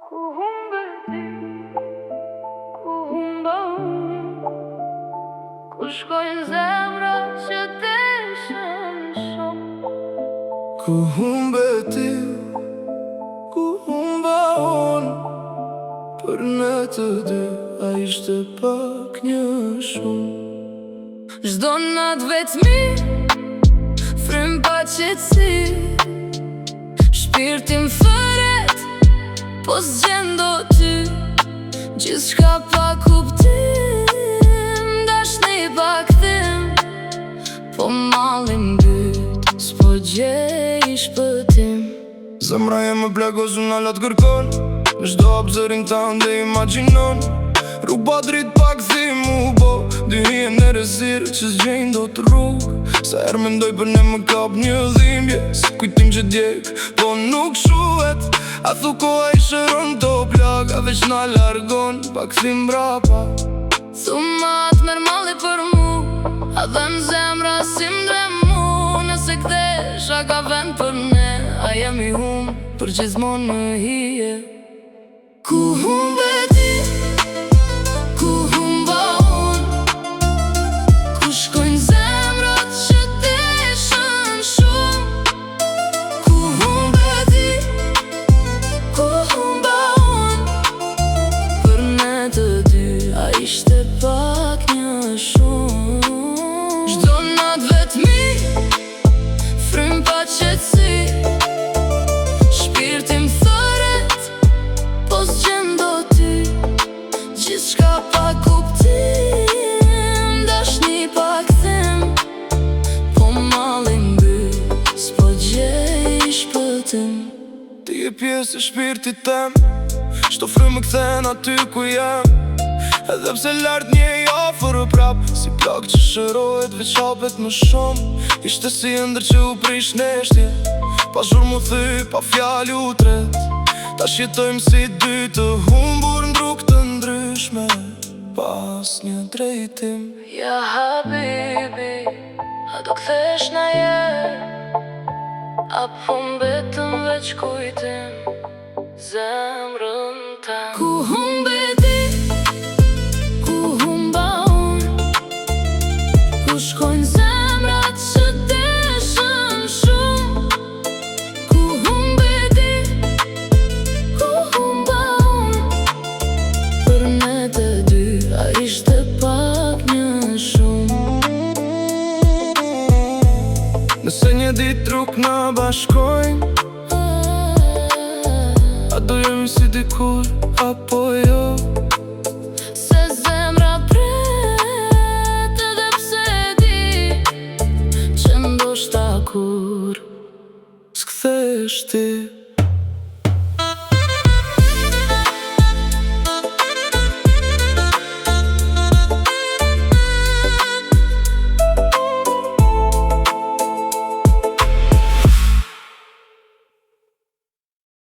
Ku humbe ti, ku humba unë, ku shkojnë zemra që të ishen shumë. Ku humbe ti, ku humba unë, për ne të dy a ishte pak një shumë. Çdo natë vetëmi, frym pa qetësi, shpirtin fëret, po s'gjendo ty. Gjithçka pa kuptim, dashni pa kthim, po mallin mbyt, s'po gjej shpëtim. Zemra jem më blegozu në latë kërkon, në çdo hap zërin tanë dhe imagjinon. Rruba drit pak thim u bo, dy hije në rezirë që s'gjejnë do të rrugë. Sa herë mendoj për ne më kap një dhimbje, si kujtim që djek, po nuk shuhet. A thu koha i shëron të plaga, veç na largon, pak thim brapa. Thumat merë malli për mu, a dhen zemra si m'dremu. Nëse kthesh a ka vend për ne, a jemi hum, për gjithmonë më hije. Ku humbe ti, ku humba unë, ku shkojnë zemrat që të ishen shumë. Ku humbe ti, ku humba unë, për ne të dy a ishte pak një shumë. Çdo natë vetëmi, frym pa qetësi, shpirtin fëret, po s'gjendo ty. Gjithçka pa kuptim, dashni pa kthim, po mallin mbyt, s'po gjej shpëtim. Ti je pjesë e shpirtit tem, çdo frymë më kthen aty ku jam. Edhe pse lart njej afër prap, si plak që shërohet veç hapet më shumë. Ishte si ëndër që u prish neshtje, pa zhur mu thy, pa fjali u tret. Tash jetojmë si dy të humbur n'rrugë të ndryshme, pas një drejtim. Ja habibi, a do kthesh na jetë, apo mbetëm veç kujtim zemrën tanë. Ku humbe ti, ku humba unë, ku shkojnë zemrat që të ishen shumë. Ku humbe ti, ku humba unë, për ne të dy a ishte pak një shumë. Nëse një dit rrug në bashkojnë, a do jemi si dikur, apo jo? Se zemra pret, edhe pse di që ndoshta kur S'kthesh ti.